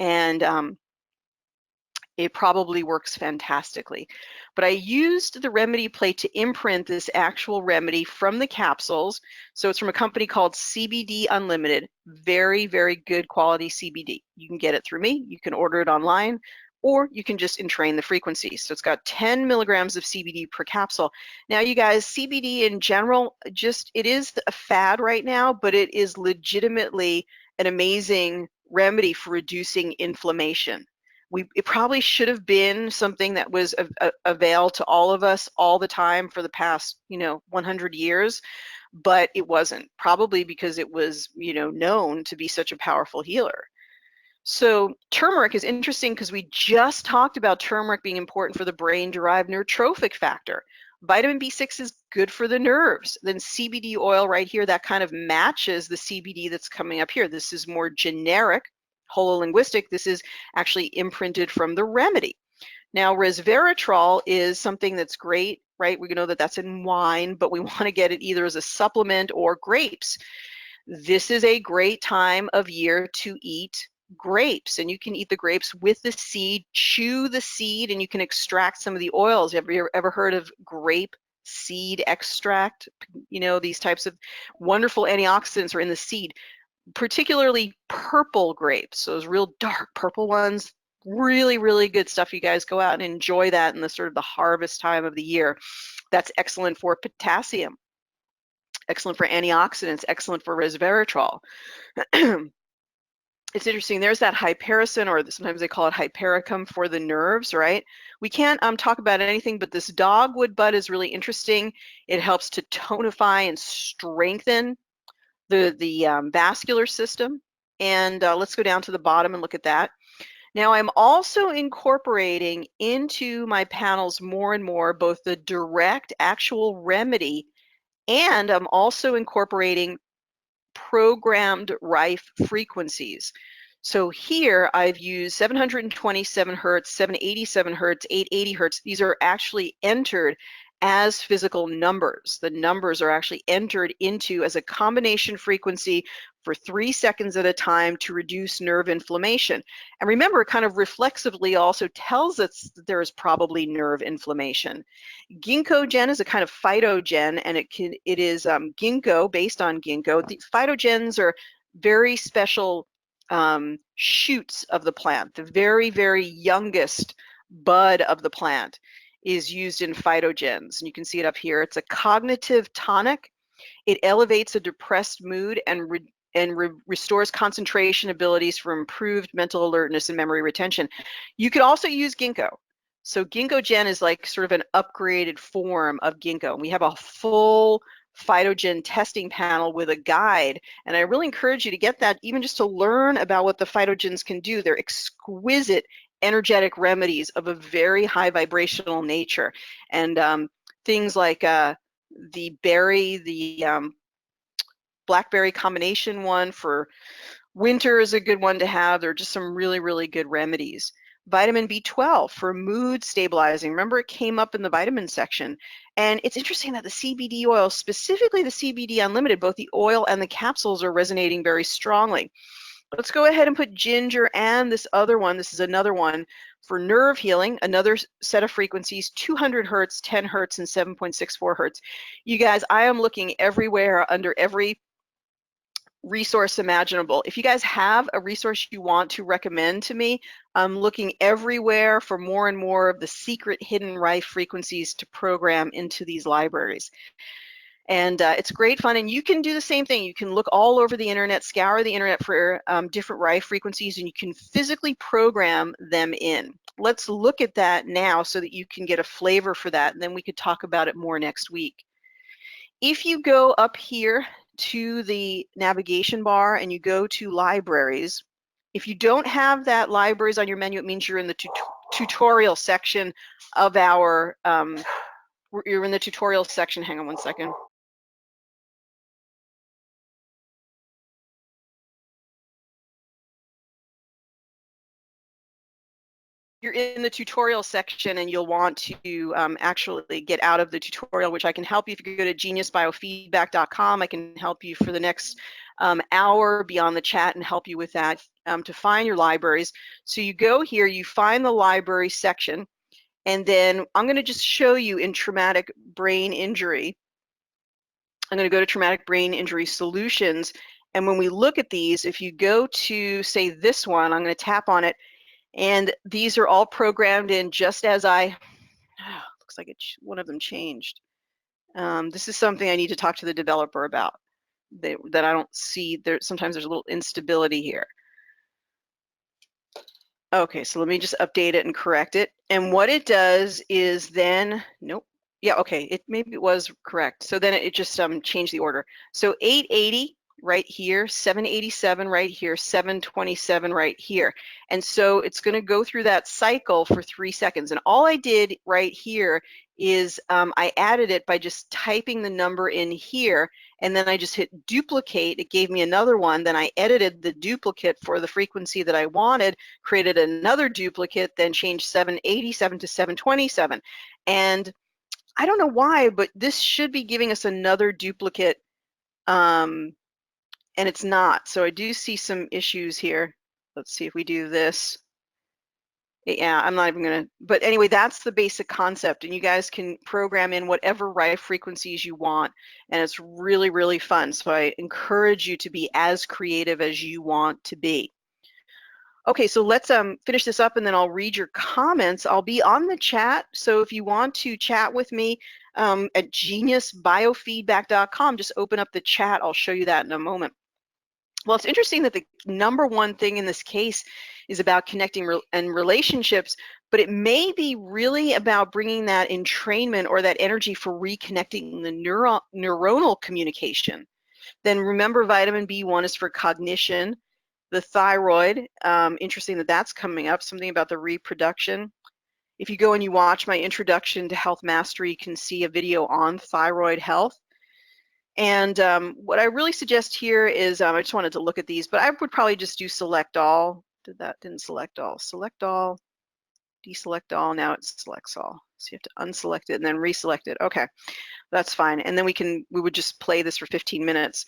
and it probably works fantastically. But I used the remedy plate to imprint this actual remedy from the capsules. So it's from a company called CBD Unlimited. Very, very good quality CBD. You can get it through me. You can order it online, or you can just entrain the frequency. So it's got 10 milligrams of CBD per capsule. Now, you guys, CBD in general, it is a fad right now, but it is legitimately an amazing remedy for reducing inflammation. It probably should have been something that was available to all of us all the time for the past 100 years, but it wasn't, probably because it was known to be such a powerful healer. So turmeric is interesting because we just talked about turmeric being important for the brain-derived neurotrophic factor. Vitamin B6 is good for the nerves. Then CBD oil right here, that kind of matches the CBD that's coming up here. This is more generic, hololinguistic. This is actually imprinted from the remedy. Now, resveratrol is something that's great, right? We know that that's in wine, but we want to get it either as a supplement or grapes. This is a great time of year to eat grapes, and you can eat the grapes with the seed, chew the seed, and you can extract some of the oils. Have you ever heard of grape seed extract? You know, these types of wonderful antioxidants are in the seed, particularly purple grapes, those real dark purple ones. Really, really good stuff. You guys go out and enjoy that in the sort of the harvest time of the year. That's excellent for potassium, excellent for antioxidants, excellent for resveratrol. It's interesting, there's that hypericin, or sometimes they call it hypericum, for the nerves, right? We can't talk about anything, but this dogwood bud is really interesting. It helps to tonify and strengthen the vascular system. And let's go down to the bottom and look at that. Now, I'm also incorporating into my panels more and more both the direct actual remedy, and I'm also incorporating programmed rife frequencies. So here I've used 727 hertz, 787 hertz, 880 hertz. These are actually entered as physical numbers. The numbers are actually entered into as a combination frequency for 3 seconds at a time to reduce nerve inflammation. And remember, it kind of reflexively also tells us that there is probably nerve inflammation. Ginkgo is a kind of phytogen, and it is ginkgo, based on ginkgo. The phytogens are very special shoots of the plant. The very, very youngest bud of the plant is used in phytogens, and you can see it up here. It's a cognitive tonic. It elevates a depressed mood and restores concentration abilities for improved mental alertness and memory retention. You could also use ginkgo. So Ginkgo is like sort of an upgraded form of ginkgo. We have a full phytogen testing panel with a guide, and I really encourage you to get that, even just to learn about what the phytogens can do. They're exquisite energetic remedies of a very high vibrational nature. And things like the berry, the blackberry combination one for winter is a good one to have. There are just some really, really good remedies. Vitamin B12 for mood stabilizing. Remember, it came up in the vitamin section. And it's interesting that the CBD oil, specifically the CBD Unlimited, both the oil and the capsules are resonating very strongly. Let's go ahead and put ginger and this other one. This is another one for nerve healing, another set of frequencies, 200 hertz, 10 hertz, and 7.64 hertz. You guys, I am looking everywhere under every resource imaginable. If you guys have a resource you want to recommend to me, I'm looking everywhere for more and more of the secret hidden rife frequencies to program into these libraries. And it's great fun, and you can do the same thing. You can look all over the internet, scour the internet for different rife frequencies, and you can physically program them in. Let's look at that now so that you can get a flavor for that, and then we could talk about it more next week. If you go up here to the navigation bar and you go to libraries, if you don't have that libraries on your menu, it means you're in the tutorial section of our, you're in the tutorial section. Hang on one second. You're in the tutorial section, and you'll want to actually get out of the tutorial, which I can help you. If you go to geniusbiofeedback.com, I can help you for the next hour beyond the chat and help you with that to find your libraries. So you go here, you find the library section, and then I'm going to just show you in traumatic brain injury. I'm going to go to traumatic brain injury solutions, and when we look at these, if you go to, say, this one, I'm going to tap on it. And these are all programmed in just as looks like one of them changed. This is something I need to talk to the developer about, that I don't see. Sometimes there's a little instability here. Okay, so let me just update it and correct it. And what it does is then, nope. Yeah, okay, maybe it was correct. So then it just changed the order. So 880 right here, 787 right here, 727 right here. And so it's going to go through that cycle for 3 seconds. And all I did right here is I added it by just typing the number in here, and then I just hit duplicate. It gave me another one. Then I edited the duplicate for the frequency that I wanted, created another duplicate, then changed 787 to 727. And I don't know why, but this should be giving us another duplicate, and it's not. So I do see some issues here. Let's see if we do this. Yeah, I'm not even gonna, but anyway, that's the basic concept, and you guys can program in whatever rife frequencies you want, and it's really, really fun. So I encourage you to be as creative as you want to be. Okay, so let's finish this up, and then I'll read your comments. I'll be on the chat, so if you want to chat with me at geniusbiofeedback.com, just open up the chat. I'll show you that in a moment. Well, it's interesting that the number one thing in this case is about connecting and relationships, but it may be really about bringing that entrainment or that energy for reconnecting the neuronal communication. Then remember, vitamin B1 is for cognition. The thyroid, interesting that that's coming up, something about the reproduction. If you go and you watch my introduction to health mastery, you can see a video on thyroid health. And what I really suggest here is, I just wanted to look at these, but I would probably just do select all. Didn't select all. Select all, deselect all, now it selects all. So you have to unselect it and then reselect it. Okay, that's fine. And then we would just play this for 15 minutes.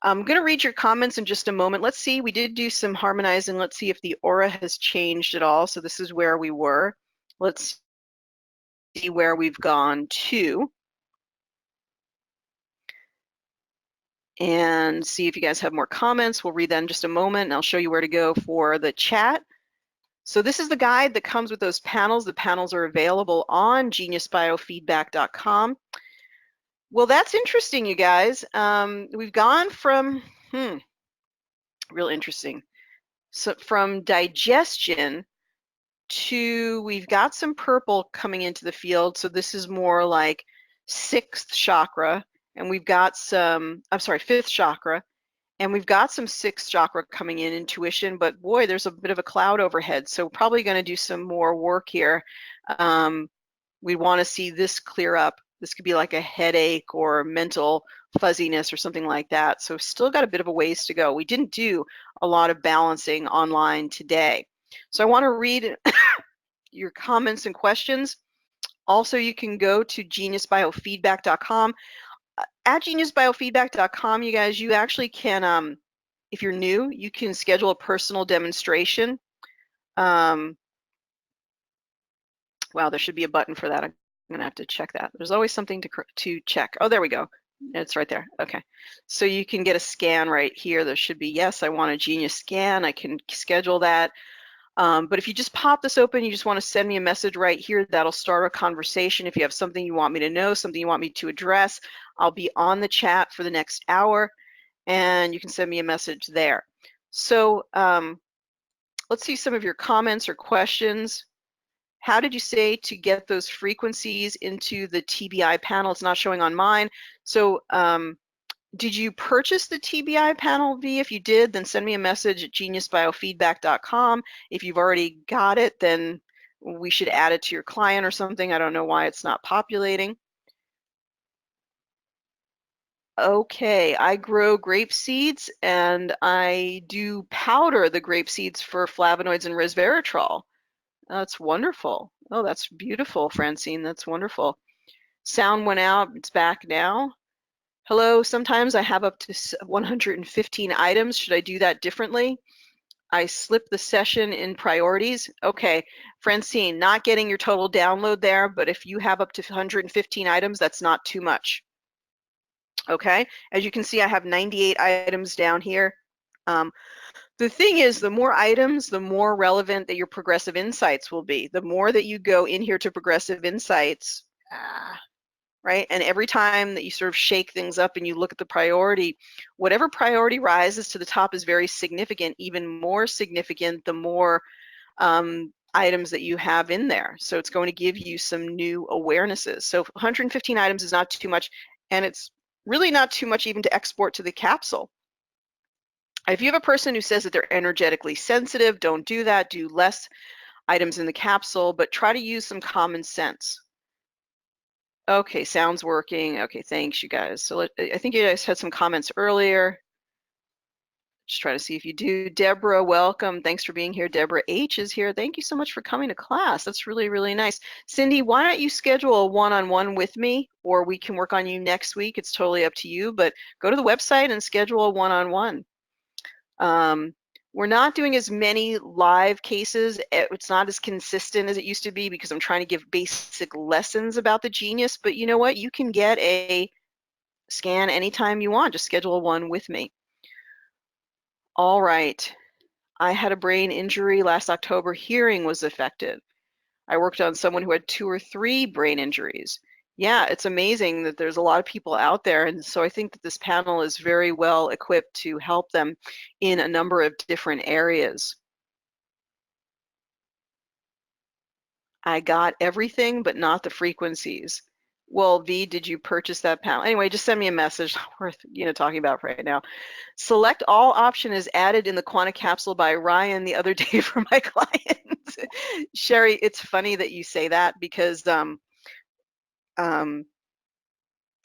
I'm gonna read your comments in just a moment. Let's see, we did do some harmonizing. Let's see if the aura has changed at all. So this is where we were. Let's see where we've gone to. And see if you guys have more comments. We'll read that in just a moment, and I'll show you where to go for the chat. So this is the guide that comes with those panels. The panels are available on geniusbiofeedback.com. Well, that's interesting, you guys. We've gone from, real interesting. So from digestion to, we've got some purple coming into the field. So this is more like 6th chakra. And we've got some, I'm sorry, 5th chakra, and we've got some 6th chakra coming in, intuition, but boy, there's a bit of a cloud overhead. So probably going to do some more work here. We want to see this clear up. This could be like a headache or mental fuzziness or something like that. So still got a bit of a ways to go. We didn't do a lot of balancing online today. So I want to read your comments and questions. Also, you can go to geniusbiofeedback.com. At geniusbiofeedback.com, you guys, you actually can, if you're new, you can schedule a personal demonstration. Wow, there should be a button for that. I'm gonna have to check that. There's always something to check. Oh, there we go. It's right there. Okay, so you can get a scan right here. There should be, yes, I want a Genius scan. I can schedule that. But if you just pop this open, you just want to send me a message right here, that'll start a conversation. If you have something you want me to know, something you want me to address, I'll be on the chat for the next hour, and you can send me a message there. So let's see some of your comments or questions. How did you say to get those frequencies into the TBI panel? It's not showing on mine. So did you purchase the TBI panel, V? If you did, then send me a message at geniusbiofeedback.com. If you've already got it, then we should add it to your client or something. I don't know why it's not populating. Okay, I grow grape seeds, and I do powder the grape seeds for flavonoids and resveratrol. That's wonderful. Oh, that's beautiful, Francine. That's wonderful. Sound went out. It's back now. Hello, sometimes I have up to 115 items. Should I do that differently? I slip the session in priorities. Okay, Francine, not getting your total download there, but if you have up to 115 items, that's not too much. Okay, as you can see, I have 98 items down here. The thing is, the more items, the more relevant that your progressive insights will be. The more that you go in here to progressive insights, right? And every time that you sort of shake things up and you look at the priority, whatever priority rises to the top is very significant, even more significant the more items that you have in there. So it's going to give you some new awarenesses. So 115 items is not too much, and it's really not too much even to export to the capsule. If you have a person who says that they're energetically sensitive, don't do that. Do less items in the capsule, but try to use some common sense. Okay, sounds working. Okay, thanks, you guys. So I think you guys had some comments earlier. Just try to see if you do. Deborah, welcome. Thanks for being here. Deborah H is here. Thank you so much for coming to class. That's really, really nice. Cindy, why don't you schedule a one-on-one with me, or we can work on you next week. It's totally up to you, but go to the website and schedule a one-on-one. We're not doing as many live cases. It's not as consistent as it used to be because I'm trying to give basic lessons about the genius, but you know what? You can get a scan anytime you want. Just schedule one with me. All right. I had a brain injury last October. Hearing was affected. I worked on someone who had 2 or 3 brain injuries. Yeah, it's amazing that there's a lot of people out there. And so I think that this panel is very well equipped to help them in a number of different areas. I got everything, but not the frequencies. Well, V, did you purchase that panel? Anyway, just send me a message. Worth talking about right now. Select all option is added in the quantum capsule by Ryan the other day for my clients. Sherry, it's funny that you say that because I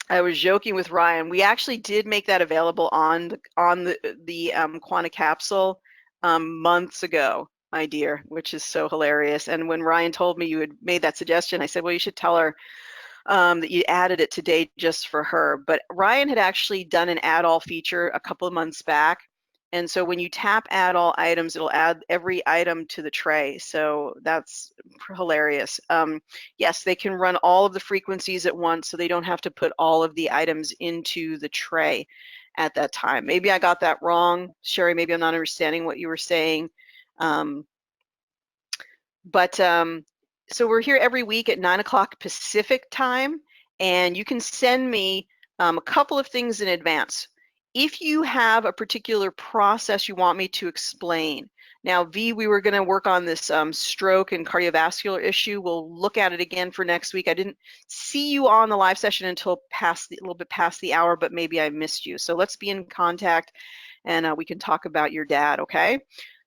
was joking with Ryan. We actually did make that available on the quantum capsule months ago, my dear, which is so hilarious. And when Ryan told me you had made that suggestion, I said, well, you should tell her that you added it today just for her. But Ryan had actually done an add all feature a couple of months back. And so when you tap add all items, it'll add every item to the tray. So that's hilarious. Yes, they can run all of the frequencies at once, so they don't have to put all of the items into the tray at that time. Maybe I got that wrong. Sherry, maybe I'm not understanding what you were saying. So we're here every week at 9 o'clock Pacific time, and you can send me a couple of things in advance. If you have a particular process you want me to explain. Now, V, we were going to work on this stroke and cardiovascular issue. We'll look at it again for next week. I didn't see you on the live session until a little bit past the hour, but maybe I missed you. So let's be in contact, and we can talk about your dad, okay?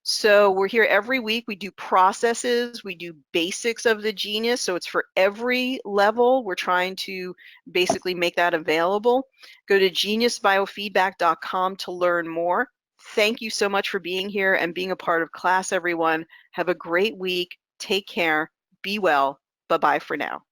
So we're here every week. We do processes, we do basics of the genius. So it's for every level. We're trying to basically make that available. Go to geniusbiofeedback.com to learn more. Thank you so much for being here and being a part of class, everyone. Have a great week. Take care. Be well. Bye-bye for now.